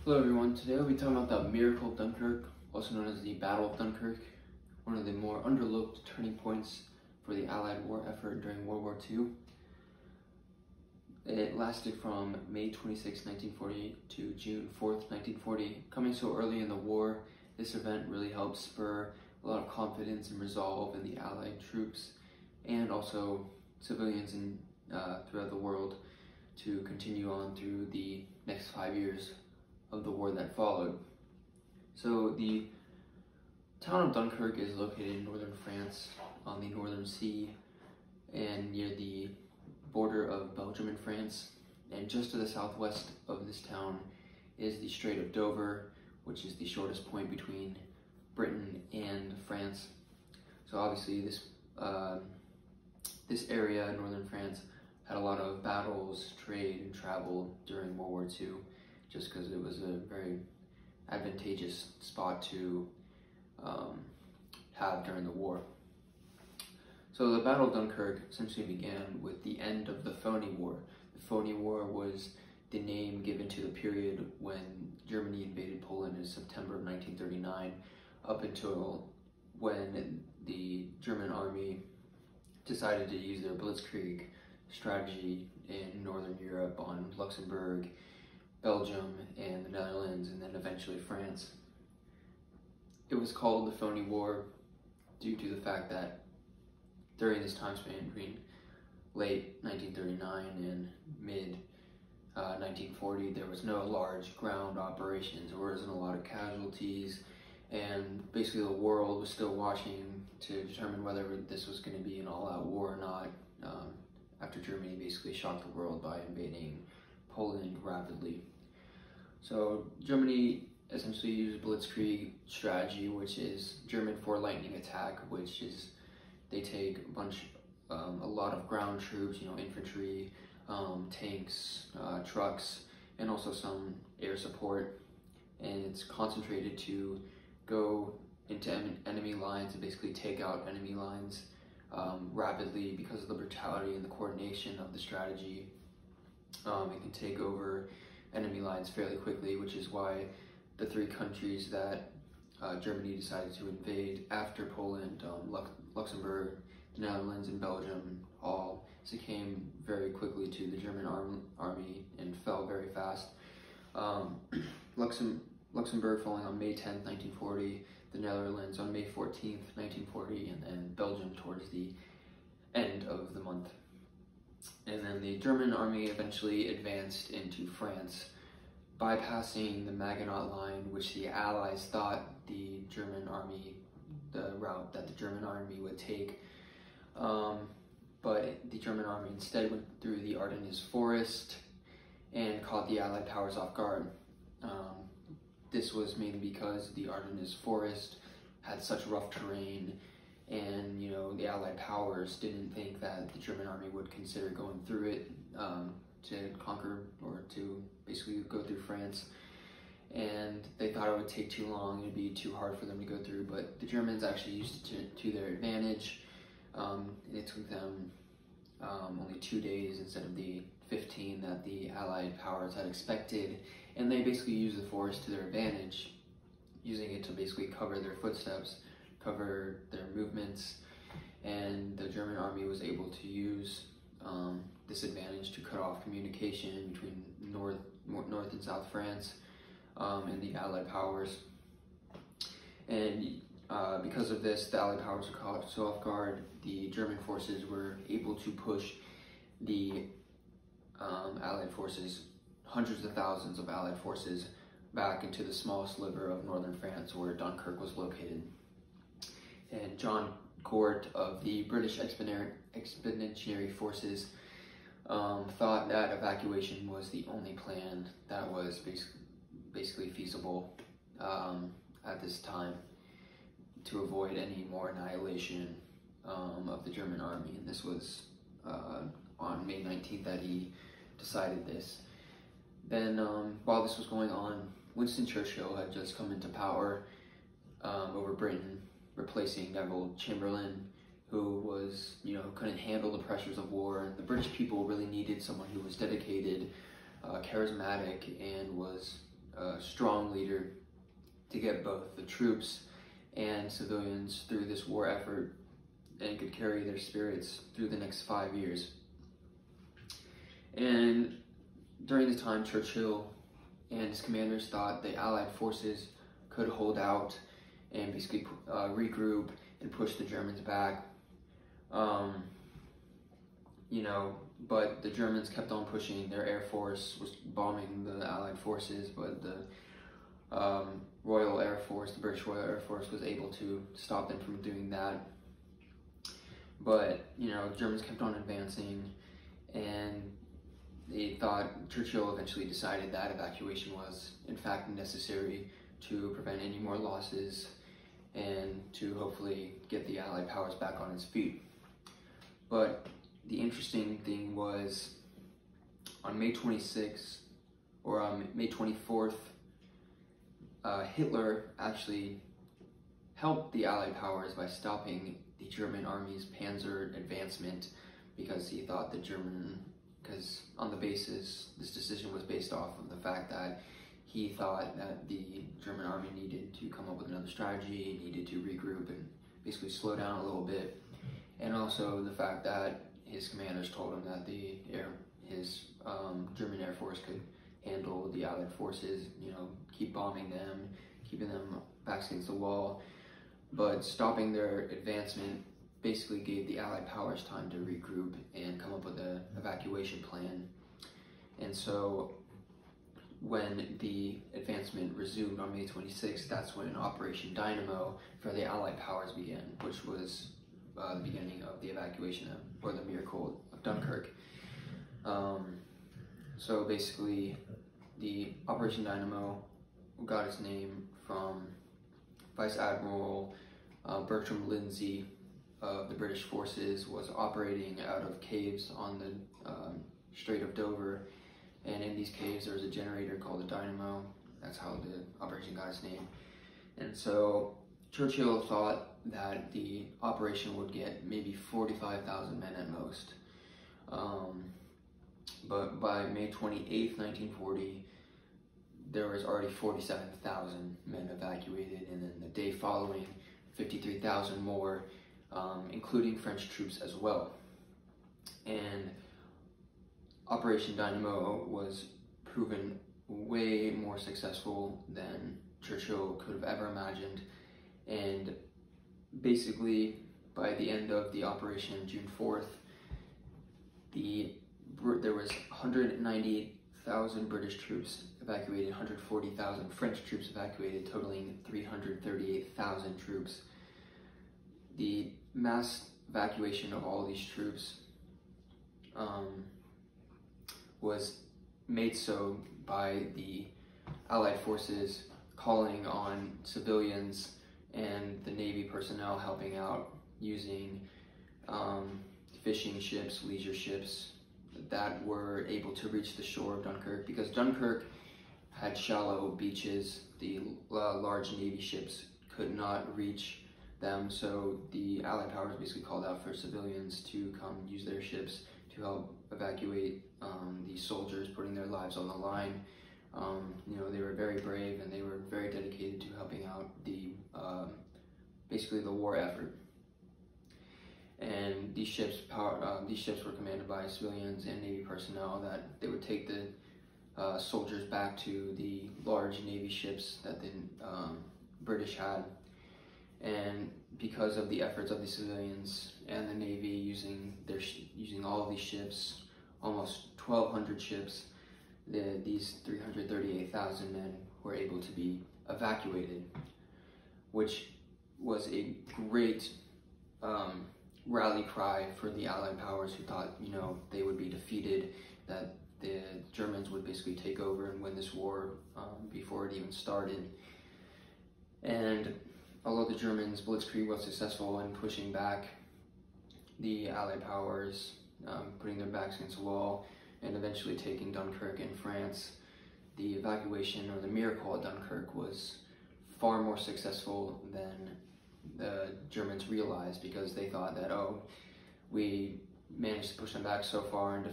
Hello everyone, today we'll be talking about the Miracle of Dunkirk, also known as the Battle of Dunkirk, one of the more underlooked turning points for the Allied war effort during World War II. It lasted from May 26, 1940 to June 4th, 1940. Coming so early in the war, this event really helped spur a lot of confidence and resolve in the Allied troops and also civilians throughout the world to continue on through the next 5 years of the war that followed. So the town of Dunkirk is located in northern France on the Northern Sea and near the border of Belgium and France. And just to the southwest of this town is the Strait of Dover, which is the shortest point between Britain and France. So obviously this area, northern France, had a lot of battles, trade, and travel during World War II, just because it was a very advantageous spot to have during the war. So the Battle of Dunkirk essentially began with the end of the Phoney War. The Phoney War was the name given to the period when Germany invaded Poland in September of 1939, up until when the German army decided to use their blitzkrieg strategy in Northern Europe on Luxembourg, Belgium, and the Netherlands, and then eventually France. It was called the Phoney War due to the fact that during this time span between late 1939 and mid 1940, there was no large ground operations, there wasn't a lot of casualties, and basically the world was still watching to determine whether this was going to be an all-out war or not, after Germany basically shocked the world by invading Poland rapidly. So Germany essentially used blitzkrieg strategy, which is German for lightning attack, which is they take a lot of ground troops, infantry, tanks, trucks, and also some air support, and it's concentrated to go into enemy lines and basically take out enemy lines rapidly. Because of the brutality and the coordination of the strategy, it can take over enemy lines fairly quickly, which is why the three countries that Germany decided to invade after Poland, Luxembourg, the Netherlands, and Belgium, all succumbed very quickly to the German army and fell very fast. Luxembourg falling on May 10th, 1940, the Netherlands on May 14th, 1940, and then Belgium towards the end of the month. And then the German army eventually advanced into France, bypassing the Maginot Line, which the Allies thought the route that the German army would take. But the German army instead went through the Ardennes forest and caught the Allied powers off guard. This was mainly because the Ardennes forest had such rough terrain, and the Allied powers didn't think that the German army would consider going through it to conquer or to basically go through France, and they thought it would take too long, it'd be too hard for them to go through, but the Germans actually used it to their advantage. It took them only 2 days instead of the 15 that the Allied powers had expected, and they basically used the forest to their advantage, using it to basically cover their footsteps, cover their movements, and the German army was able to use this advantage to cut off communication between North and South France and the Allied powers. And because of this, the Allied powers were caught so off guard, the German forces were able to push the Allied forces, hundreds of thousands of Allied forces, back into the small sliver of northern France where Dunkirk was located. And John Gort of the British Expeditionary Forces thought that evacuation was the only plan that was basically feasible at this time to avoid any more annihilation of the German army. And this was on May 19th that he decided this. Then while this was going on, Winston Churchill had just come into power over Britain, replacing Neville Chamberlain, who was, couldn't handle the pressures of war. The British people really needed someone who was dedicated, charismatic, and was a strong leader to get both the troops and civilians through this war effort and could carry their spirits through the next 5 years. And during the time, Churchill and his commanders thought the Allied forces could hold out and basically regroup and push the Germans back. But the Germans kept on pushing. Their air force was bombing the Allied forces, but the Royal Air Force, the British Royal Air Force, was able to stop them from doing that. But, Germans kept on advancing, and they thought Churchill eventually decided that evacuation was, in fact, necessary to prevent any more losses and to hopefully get the Allied powers back on its feet. But the interesting thing was, on May 26th, or on May 24th, Hitler actually helped the Allied powers by stopping the German army's panzer advancement, because he thought because on the basis, this decision was based off of the fact that he thought that the German army needed to come up with another strategy, needed to regroup and basically slow down a little bit. And also the fact that his commanders told him that his German Air Force could handle the Allied forces, keep bombing them, keeping them backs against the wall. But stopping their advancement basically gave the Allied powers time to regroup and come up with an evacuation plan. And so when the advancement resumed on May 26th, that's when Operation Dynamo for the Allied powers began, which was the beginning of the evacuation or the miracle of Dunkirk. So basically, the Operation Dynamo got its name from Vice Admiral Bertram Lindsay of the British forces was operating out of caves on the Strait of Dover, and in these caves there was a generator called the Dynamo. That's how the operation got its name. And so Churchill thought that the operation would get maybe 45,000 men at most. But by May 28th, 1940, there was already 47,000 men evacuated, and then the day following, 53,000 more, including French troops as well. And Operation Dynamo was proven way more successful than Churchill could have ever imagined. And basically, by the end of the operation, June 4th, there was 198,000 British troops evacuated, 140,000 French troops evacuated, totaling 338,000 troops. The mass evacuation of all these troops was made so by the Allied forces calling on civilians and the Navy personnel helping out using fishing ships, leisure ships that were able to reach the shore of Dunkirk, because Dunkirk had shallow beaches. The large Navy ships could not reach them, so the Allied powers basically called out for civilians to come use their ships to help evacuate the soldiers, putting their lives on the line. They were very brave and they were very dedicated to helping out the basically the war effort. And these ships were commanded by civilians and Navy personnel, that they would take the soldiers back to the large Navy ships that the British had. And because of the efforts of the civilians and the Navy using all of these ships, almost 1,200 ships, these 338,000 men were able to be evacuated, which was a great rally cry for the Allied powers, who thought, they would be defeated, that the Germans would basically take over and win this war before it even started. And although the Germans' blitzkrieg was successful in pushing back the Allied powers, putting their backs against the wall, and eventually taking Dunkirk in France, the evacuation, or the miracle at Dunkirk, was far more successful than the Germans realized, because they thought that, we managed to push them back so far, and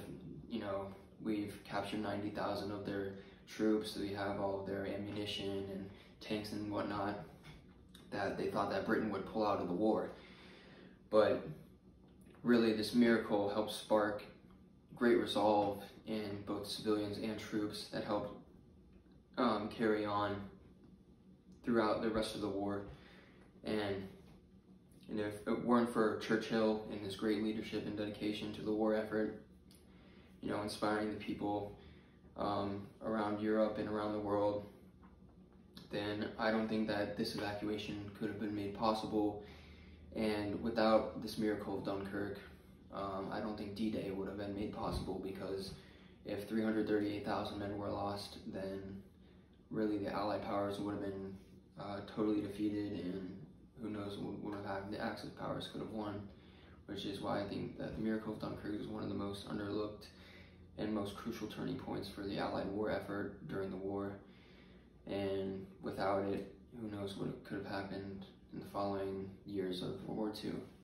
we've captured 90,000 of their troops, we have all of their ammunition and tanks and whatnot, that they thought that Britain would pull out of the war. But really, this miracle helped spark great resolve in both civilians and troops that helped carry on throughout the rest of the war. And if it weren't for Churchill and his great leadership and dedication to the war effort, inspiring the people around Europe and around the world, then I don't think that this evacuation could have been made possible. And without this miracle of Dunkirk, I don't think D-Day would have been made possible, because if 338,000 men were lost, then really the Allied powers would have been totally defeated, and who knows what would have happened. The Axis powers could have won, which is why I think that the miracle of Dunkirk is one of the most underlooked and most crucial turning points for the Allied war effort during the war. And without it, who knows what could have happened in the following years of World War II.